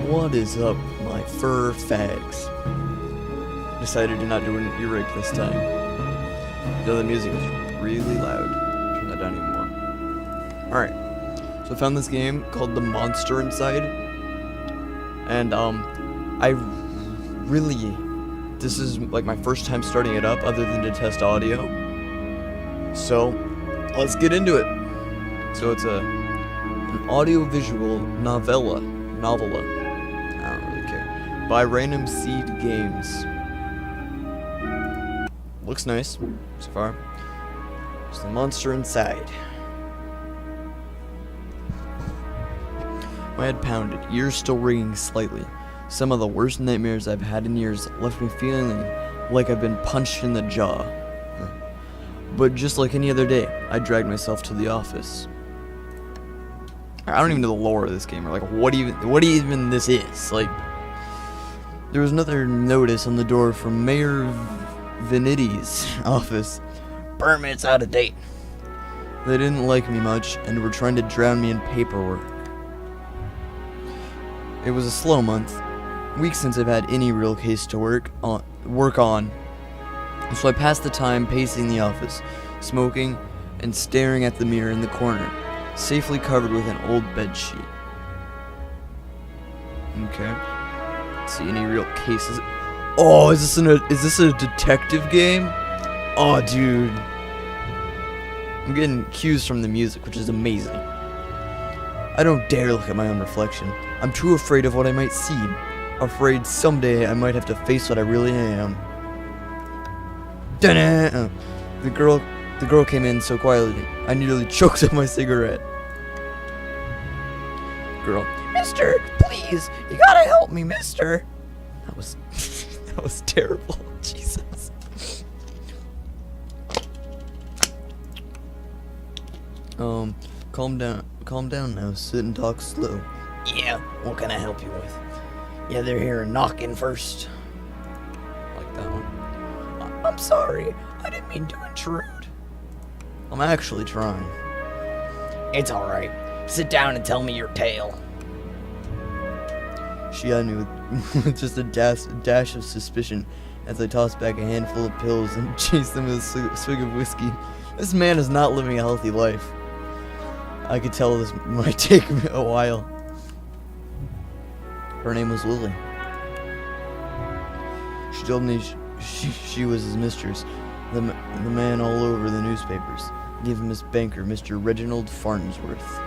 What is up, my fur fags? Decided to not do an earache this time. Though the music is really loud. Turn that down even more. Alright. So I found this game called The Monster Inside. And this is like my first time starting it up other than to test audio. So let's get into it. So it's an audio-visual novella, I don't really care, by Random Seed Games. Looks nice so far. There's the monster inside. My head pounded, ears still ringing slightly. Some of the worst nightmares I've had in years left me feeling like I've been punched in the jaw. But just like any other day, I dragged myself to the office. I don't even know the lore of this game, or like what even this is. Like, there was another notice on the door from Mayor Venitti's office. Permit's out of date. They didn't like me much and were trying to drown me in paperwork. It was a slow month. Weeks since I've had any real case to work on. So I passed the time pacing the office, smoking and staring at the mirror in the corner, safely covered with an old bed sheet. Okay. Let's see any real cases. Oh, is this a detective game? Oh, dude. I'm getting cues from the music, which is amazing. I don't dare look at my own reflection. I'm too afraid of what I might see. Afraid someday I might have to face what I really am. Da-da! The girl came in so quietly, I nearly choked on my cigarette. Girl, mister, please, you gotta help me, mister. That was terrible. Jesus. Calm down now, sit and talk slow. Yeah, what can I help you with? Yeah, they're here knocking first. Like that one. I'm sorry, I didn't mean to intrude. I'm actually trying. It's alright. Sit down and tell me your tale. She eyed me with just a dash of suspicion as I tossed back a handful of pills and chased them with a swig of whiskey. This man is not living a healthy life. I could tell this might take me a while. Her name was Lily. She told me she was his mistress, the man all over the newspapers. Give him his banker, Mr. Reginald Farnsworth.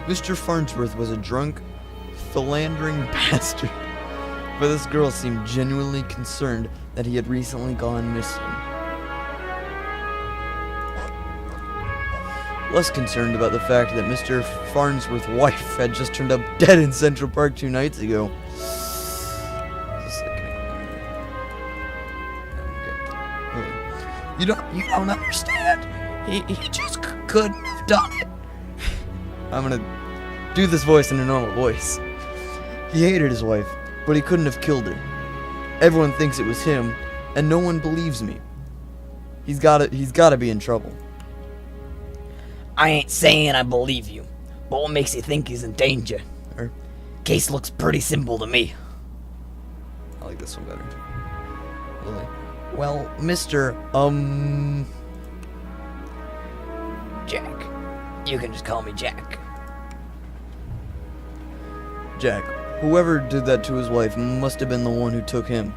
Mr. Farnsworth was a drunk, philandering bastard, but this girl seemed genuinely concerned that he had recently gone missing. Less concerned about the fact that Mr. Farnsworth's wife had just turned up dead in Central Park 2 nights ago. You don't understand. He just couldn't have done it. I'm gonna do this voice in a normal voice. He hated his wife, but he couldn't have killed her. Everyone thinks it was him, and no one believes me. He's gotta be in trouble. I ain't saying I believe you, but what makes you think he's in danger? Case looks pretty simple to me. I like this one better. Lily. Well, Mr. Jack. You can just call me Jack. Jack. Whoever did that to his wife must have been the one who took him.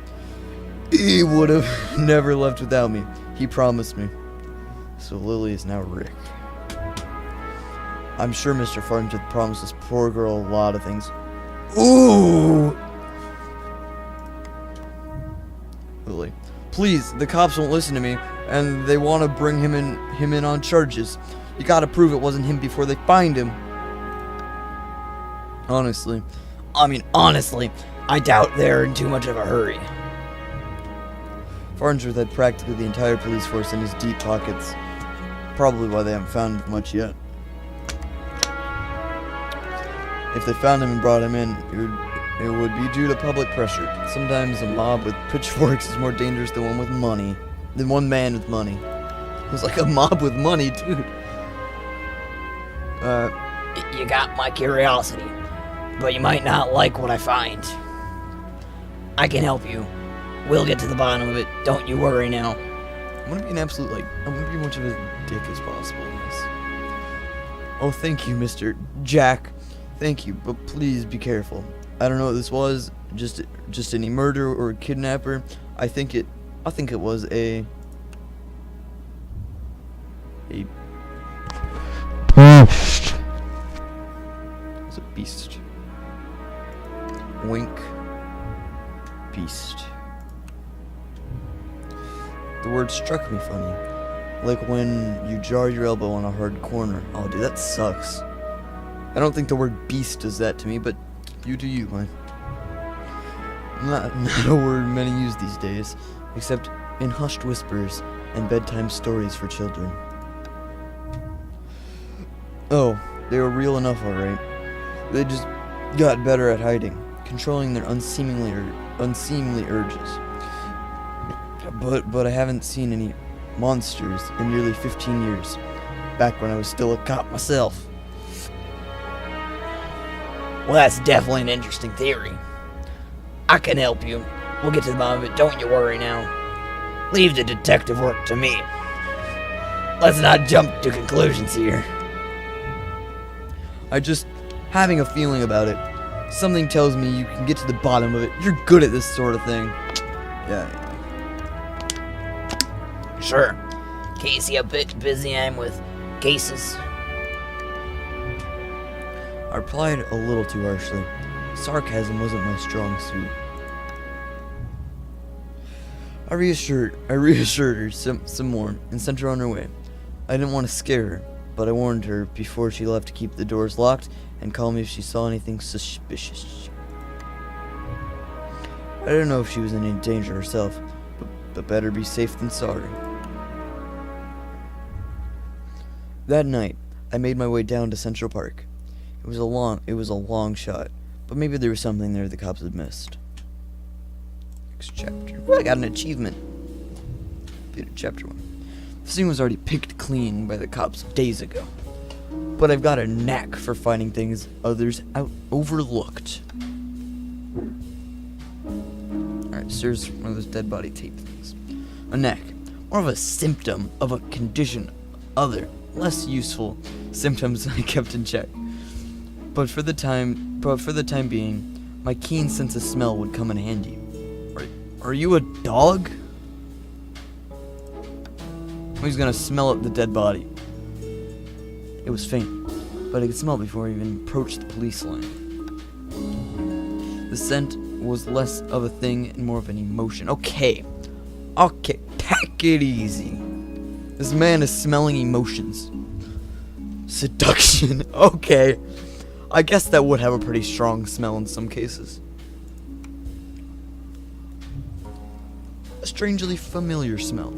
He would have never left without me. He promised me. So Lily is now Rick. I'm sure Mr. Farnsworth promised this poor girl a lot of things. Ooh! Lily. Please, the cops won't listen to me, and they want to bring him in on charges. You gotta prove it wasn't him before they find him. Honestly, I doubt they're in too much of a hurry. Farnsworth had practically the entire police force in his deep pockets. Probably why they haven't found much yet. If they found him and brought him in, it would be due to public pressure. Sometimes a mob with pitchforks is more dangerous than one with money. Than one man with money. It was like a mob with money, dude. You got my curiosity. but you might not like what I find. I can help you. We'll get to the bottom of it. Don't you worry now. I'm gonna be an absolute, I'm gonna be much of a dick as possible in this. Oh, thank you, Mr. Jack. Thank you, but please be careful. I don't know what this was. Just any murder or a kidnapper. I think it was a beast. It's a beast. Wink. Beast. The word struck me funny. Like when you jar your elbow on a hard corner. Oh, dude, that sucks. I don't think the word beast does that to me, but you do you, man. Not a word many use these days, except in hushed whispers and bedtime stories for children. Oh, they were real enough, alright. They just got better at hiding, controlling their unseemly urges. But I haven't seen any monsters in nearly 15 years, back when I was still a cop myself. Well, that's definitely an interesting theory. I can help you. We'll get to the bottom of it. Don't you worry now. Leave the detective work to me. Let's not jump to conclusions here. I just having a feeling about it. Something tells me you can get to the bottom of it. You're good at this sort of thing. Yeah. Sure. Can't you see how busy I am with cases? I replied a little too harshly. Sarcasm wasn't my strong suit. I reassured her some more and sent her on her way. I didn't want to scare her, but I warned her before she left to keep the doors locked and call me if she saw anything suspicious. I didn't know if she was in any danger herself, but better be safe than sorry. That night, I made my way down to Central Park. It was a long shot, but maybe there was something there the cops had missed. Next chapter. Well, I got an achievement. Chapter 1. The scene was already picked clean by the cops days ago, but I've got a knack for finding things others overlooked. Alright, so here's one of those dead body tape things. A knack. More of a symptom of a condition. Other, less useful symptoms I kept in check. But for the time being, my keen sense of smell would come in handy. Are you a dog? He's gonna smell up the dead body. It was faint, but I could smell it before I even approached the police line. The scent was less of a thing and more of an emotion. Okay, take it easy. This man is smelling emotions. Seduction. Okay. I guess that would have a pretty strong smell in some cases. A strangely familiar smell.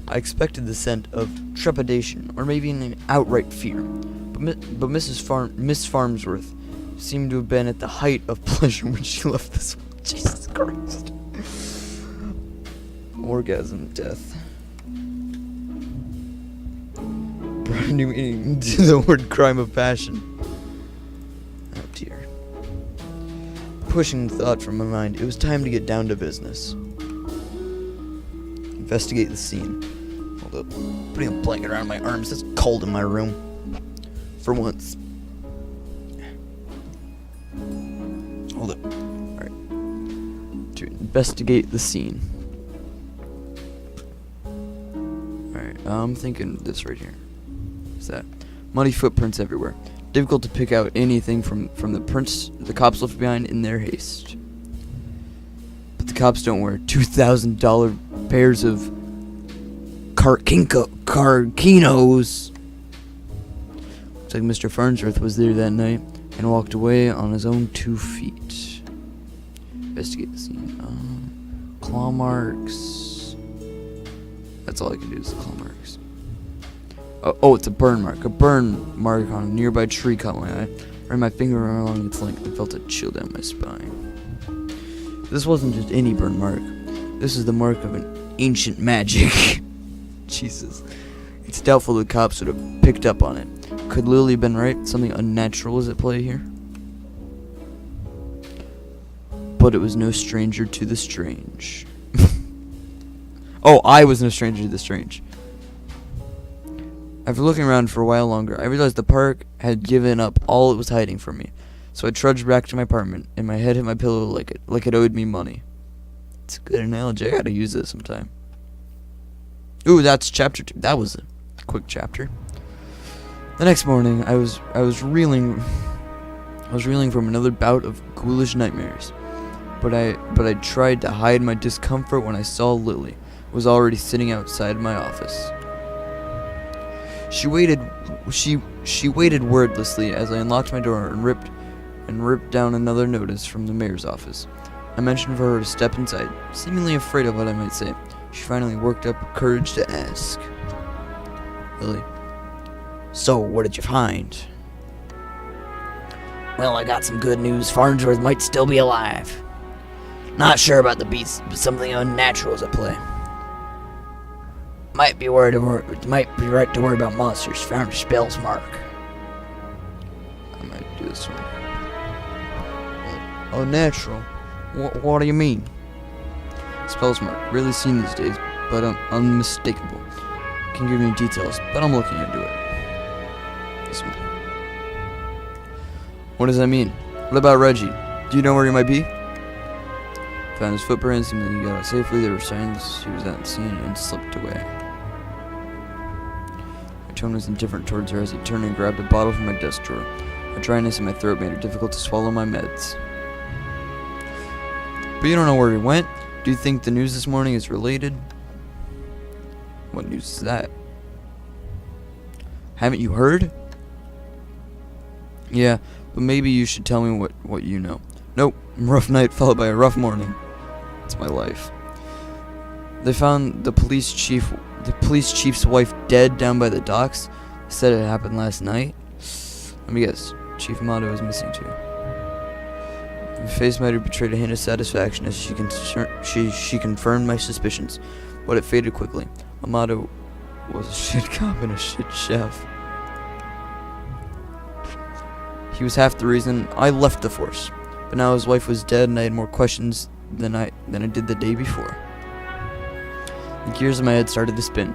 I expected the scent of trepidation, or maybe an outright fear, but Miss Farnsworth seemed to have been at the height of pleasure when she left this world. Jesus Christ. Orgasm, death. Brought a new meaning to the word crime of passion. Oh dear. Pushing the thought from my mind, it was time to get down to business. Investigate the scene. Hold up. Putting a blanket around my arms. It's cold in my room. For once. Hold up. Alright. To investigate the scene. Alright, I'm thinking this right here. What's that? Muddy footprints everywhere. Difficult to pick out anything from the prints the cops left behind in their haste. But the cops don't wear $2,000 pairs of Carquinos. Looks like Mr. Farnsworth was there that night and walked away on his own 2 feet. Investigate the scene. Claw marks. That's all I can do is the claw marks. Oh, it's a burn mark. A burn mark on a nearby tree caught my eye. Ran my finger along its length and felt a chill down my spine. This wasn't just any burn mark. This is the mark of an ancient magic. Jesus. It's doubtful the cops would have picked up on it, Could Lily have been right? Something unnatural was at play here? But it was no stranger to the strange. Oh, I was no stranger to the strange. After looking around for a while longer, I realized the park had given up all it was hiding from me. So I trudged back to my apartment, and my head hit my pillow like it owed me money. It's a good analogy. I gotta use this sometime. Ooh, that's chapter 2. That was a quick chapter. The next morning, I was reeling from another bout of ghoulish nightmares. But I tried to hide my discomfort when I saw Lily was already sitting outside my office. She waited wordlessly as I unlocked my door and ripped down another notice from the mayor's office. I mentioned for her to step inside, seemingly afraid of what I might say. She finally worked up courage to ask. Lily, So, what did you find? Well, I got some good news. Farnsworth might still be alive. Not sure about the beast, but something unnatural is at play. Might be right to worry about monsters. Found spells mark. I might do this one. Unnatural? What do you mean? Spells mark. Really seen these days, but unmistakable. Can give me details, but I'm looking into it. This one. What does that mean? What about Reggie? Do you know where he might be? Found his footprints, and then he got out safely. There were signs he was at the scene and slipped away. My tone was indifferent towards her as I turned and grabbed a bottle from my desk drawer. A dryness in my throat made it difficult to swallow my meds. But you don't know where he went? Do you think the news this morning is related? What news is that? Haven't you heard? Yeah, but maybe you should tell me what you know. Nope, rough night followed by a rough morning. It's my life. They found the police chief's wife dead down by the docks. Said it happened last night. Let me guess, Chief Amato is missing too. My face might have betrayed a hint of satisfaction as she confirmed my suspicions, but it faded quickly. Amato was a shit cop and a shit chef. He was half the reason I left the force, but now his wife was dead and I had more questions than I did the day before. The gears in my head started to spin,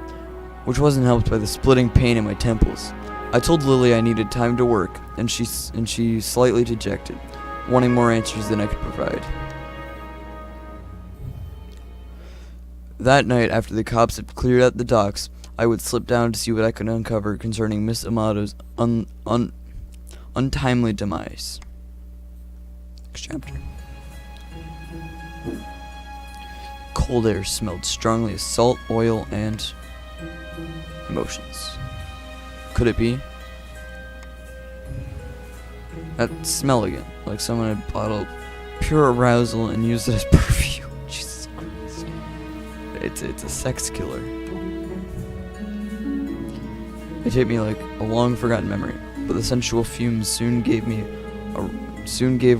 which wasn't helped by the splitting pain in my temples. I told Lily I needed time to work, and she slightly dejected, wanting more answers than I could provide. That night, after the cops had cleared out the docks, I would slip down to see what I could uncover concerning Miss Amato's untimely demise. Next chapter. Cold air smelled strongly of salt, oil, and emotions. Could it be? That smell again, like someone had bottled pure arousal and used it as perfume. Jesus Christ. It's a sex killer. It hit me like a long forgotten memory, but the sensual fumes soon gave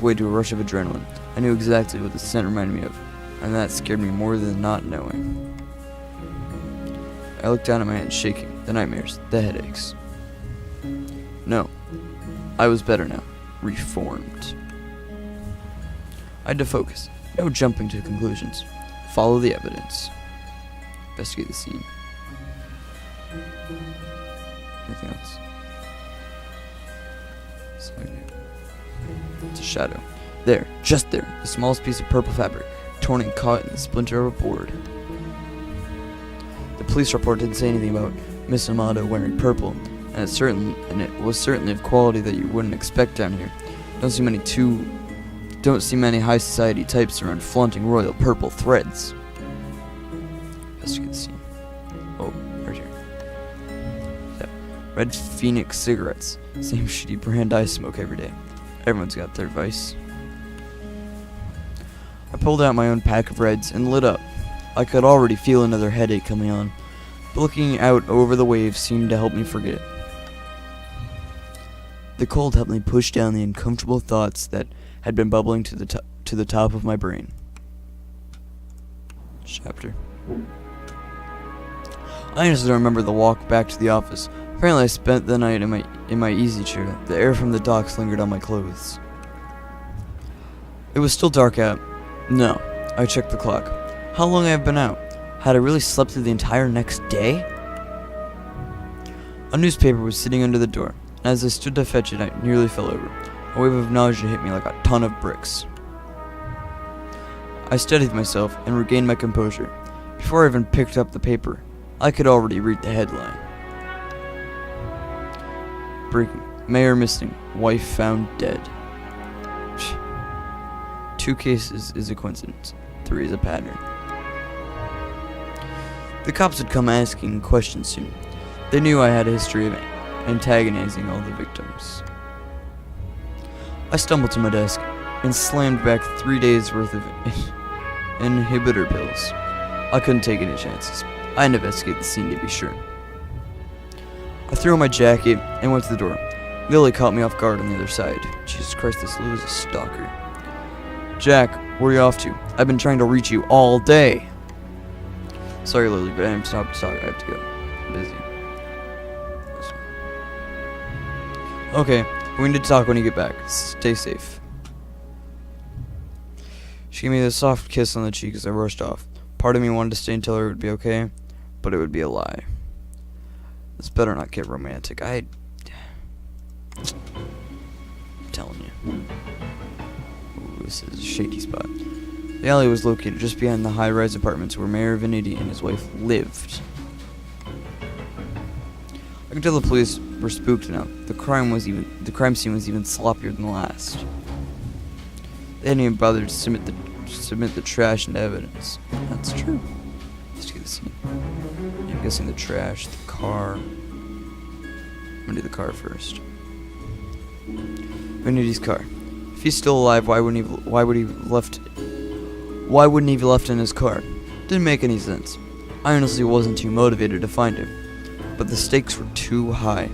way to a rush of adrenaline. I knew exactly what the scent reminded me of, and that scared me more than not knowing. I looked down at my hands, shaking. The nightmares, the headaches. No, I was better now. Reformed. I had to focus. No jumping to conclusions. Follow the evidence. Investigate the scene. Anything else? It's a shadow. There, just there, the smallest piece of purple fabric, torn and caught in the splinter of a board. The police report didn't say anything about Miss Amato wearing purple, and it was certainly of quality that you wouldn't expect down here. Don't see many high society types around flaunting royal purple threads. Investigate the scene. Oh, right here. Yeah. Red Phoenix cigarettes. Same shitty brand I smoke every day. Everyone's got their vice. I pulled out my own pack of Reds and lit up. I could already feel another headache coming on, but looking out over the waves seemed to help me forget it. The cold helped me push down the uncomfortable thoughts that had been bubbling to the top of my brain. Chapter. I honestly don't remember the walk back to the office. Apparently I spent the night in my easy chair. The air from the docks lingered on my clothes. It was still dark out. No, I checked the clock. How long had I been out? Had I really slept through the entire next day? A newspaper was sitting under the door, and as I stood to fetch it, I nearly fell over. A wave of nausea hit me like a ton of bricks. I steadied myself and regained my composure. Before I even picked up the paper, I could already read the headline. Breaking. Mayor missing. Wife found dead. 2 cases is a coincidence. 3 is a pattern. The cops had come asking questions soon. They knew I had a history of antagonizing all the victims. I stumbled to my desk and slammed back 3 days worth of inhibitor pills. I couldn't take any chances. I had to investigate the scene to be sure. I threw on my jacket and went to the door. Lily caught me off guard on the other side. Jesus Christ, this Lou is a stalker. Jack, where are you off to? I've been trying to reach you all day. Sorry, Lily, but I have to stop to talk. I have to go. I'm busy. Okay, we need to talk when you get back. Stay safe. She gave me a soft kiss on the cheek as I rushed off. Part of me wanted to stay and tell her it would be okay, but it would be a lie. This better not get romantic. I'm telling you. Ooh, this is a shady spot. The alley was located just behind the high-rise apartments where Mayor Veniti and his wife lived. I could tell the police were spooked now. The crime scene was even sloppier than the last. They hadn't even bothered to submit the trash into evidence. That's true. Let's get the scene. I'm guessing the trash, the car. I'm gonna do the car first. Veniti's car. If he's still alive, why wouldn't he be left in his car? Didn't make any sense. I honestly wasn't too motivated to find him, but the stakes were too high,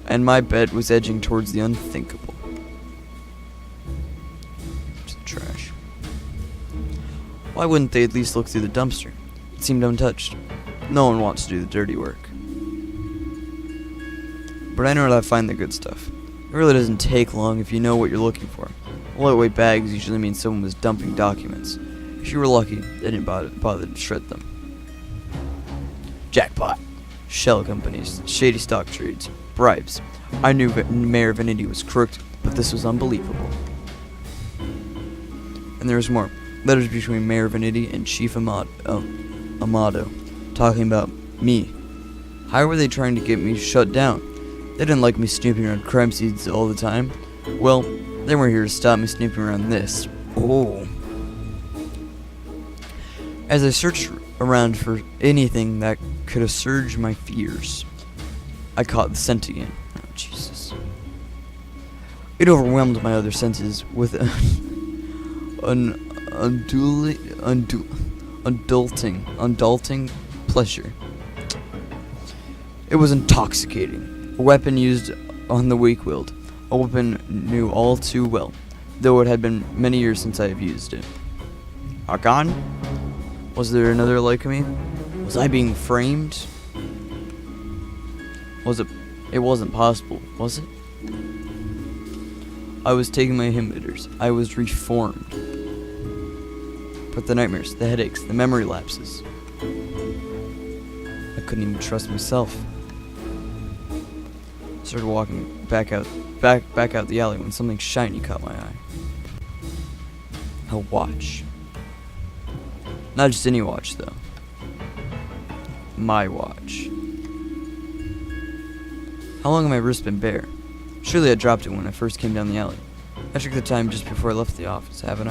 and my bet was edging towards the unthinkable. Just trash. Why wouldn't they at least look through the dumpster? It seemed untouched. No one wants to do the dirty work. But I know where to find the good stuff. It really doesn't take long if you know what you're looking for. Lightweight bags usually mean someone was dumping documents. If you were lucky, they didn't bother to shred them. Jackpot. Shell companies, shady stock trades, bribes. I knew Mayor Veniti was crooked, but this was unbelievable. And there was more. Letters between Mayor Veniti and Chief Amato, talking about me. How were they trying to get me shut down? They didn't like me snooping around crime scenes all the time. Well, they weren't here to stop me snooping around this. Oh. As I searched around for anything that could assuage my fears, I caught the scent again. Oh, Jesus. It overwhelmed my other senses with an adulting pleasure. It was intoxicating. A weapon used on the weak-willed. A weapon knew all too well, though it had been many years since I have used it. Hakan? Was there another like me? Was I being framed? It wasn't possible, was it? I was taking my inhibitors. I was reformed. But the nightmares, the headaches, the memory lapses. I couldn't even trust myself. I started walking back out the alley when something shiny caught my eye. A watch. Not just any watch, though. My watch. How long have my wrist been bare? Surely I dropped it when I first came down the alley. I checked the time just before I left the office, haven't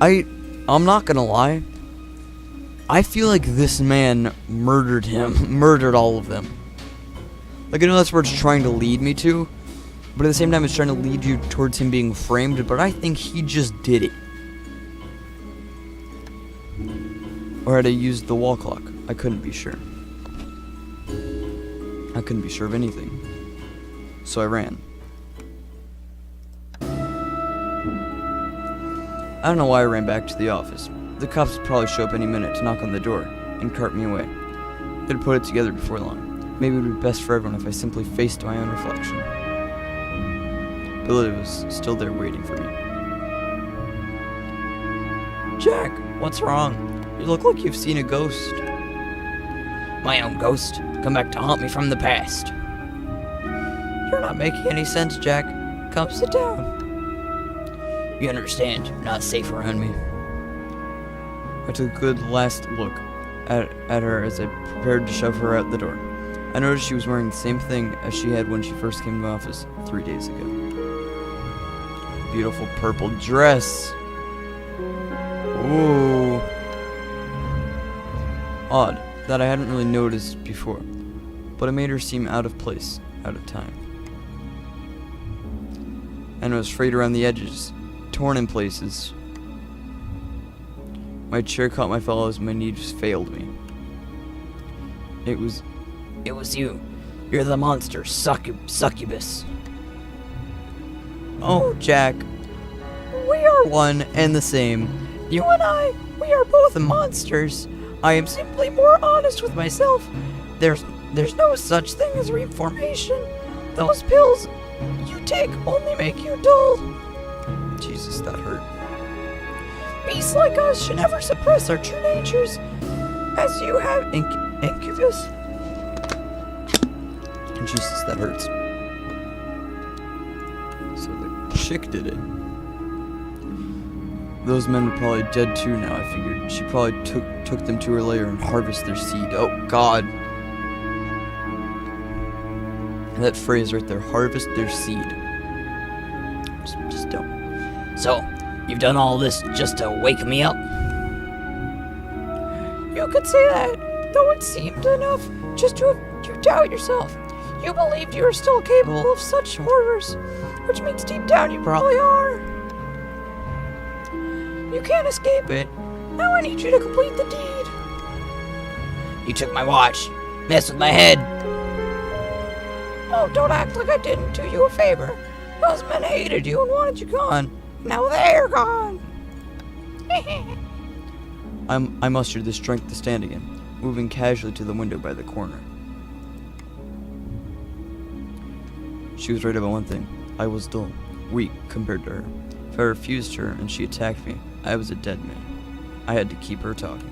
I? I'm not gonna lie. I feel like this man murdered all of them. Like, I know that's where it's trying to lead me to, but at the same time it's trying to lead you towards him being framed, but I think he just did it. Or had I used the wall clock? I couldn't be sure. I couldn't be sure of anything. So I ran. I don't know why I ran back to the office. The cops would probably show up any minute to knock on the door and cart me away. They'd put it together before long. maybe it would be best for everyone if I simply faced my own reflection. Billy was still there waiting for me. Jack, what's wrong? You look like you've seen a ghost. My own ghost, come back to haunt me from the past. You're not making any sense, Jack. Come sit down. You understand, you're not safe around me. I took a good last look at her as I prepared to shove her out the door. I noticed she was wearing the same thing as she had when she first came to my office 3 days ago. Beautiful purple dress. Ooh. Odd that I hadn't really noticed before, but it made her seem out of place, out of time. And it was frayed around the edges, torn in places. My chair caught my fellows and my knees failed me. It was you. You're the monster, succubus. Oh, Jack. We are one and the same. You and I, we are both monsters. I am simply more honest with myself. There's no such thing as reformation. Those pills you take only make you dull. Jesus, that hurt. Beasts like us should never suppress our true natures, as you have incubus. Jesus, that hurts. So the chick did it. Those men were probably dead too now, I figured. She probably took them to her lair and harvested their seed. Oh, God. That phrase right there, harvest their seed. Just don't. So, you've done all this just to wake me up? You could say that, though it seemed enough just to have you doubt yourself. You believed you were still capable of such horrors, which means deep down you probably are. You can't escape it. Now I need you to complete the deed. You took my watch, messed with my head. Oh, don't act like I didn't do you a favor. Those men hated you and wanted you gone. Now they're gone. I mustered the strength to stand again, moving casually to the window by the corner. She was right about one thing. I was dull, weak compared to her. If I refused her and she attacked me, I was a dead man. I had to keep her talking.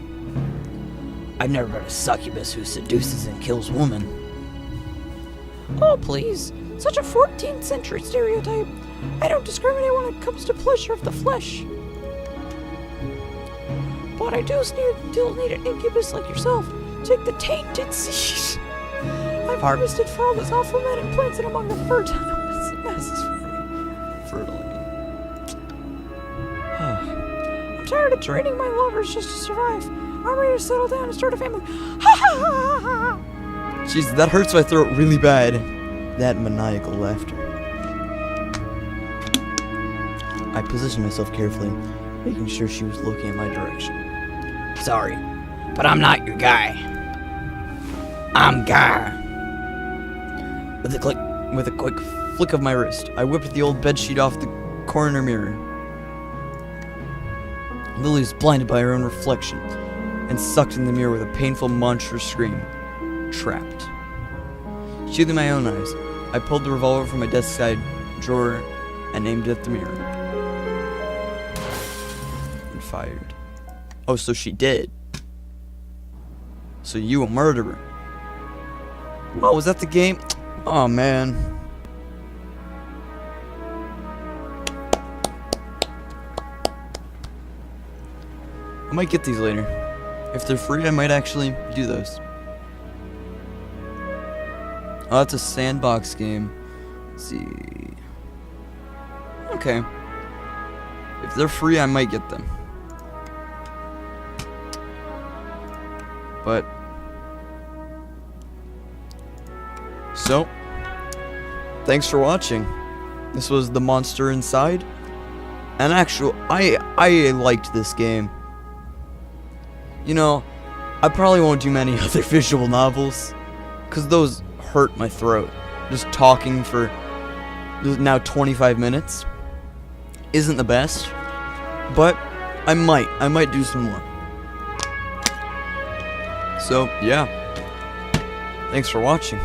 I've never met a succubus who seduces and kills women. Oh, please. Such a 14th century stereotype. I don't discriminate when it comes to pleasure of the flesh. But I do still need an incubus like yourself. Take the tainted seed I've harvested for all those awful men and planted among the fertile masses for me. Fertile. I'm tired of draining my lovers just to survive. I'm ready to settle down and start a family. Ha ha ha ha ha! Jeez, that hurts my throat really bad. That maniacal laughter. I positioned myself carefully, making sure she was looking in my direction. Sorry, but I'm not your guy. I'm Guy. With a quick flick of my wrist, I whipped the old bedsheet off the corner mirror. Lily was blinded by her own reflection and sucked in the mirror with a painful, monstrous scream. Trapped. Shielding my own eyes, I pulled the revolver from my desk side drawer and aimed it at the mirror. And fired. Oh, so she did. So you a murderer. Oh, was that the game? Oh, man. I might get these later. If they're free, I might actually do those. Oh, that's a sandbox game. Let's see. Okay. If they're free, I might get them. But so, thanks for watching. This was The Monster Inside. And actually, I liked this game. You know, I probably won't do many other visual novels, because those hurt my throat. Just talking for now 25 minutes isn't the best, but I might do some more. So, yeah. Thanks for watching.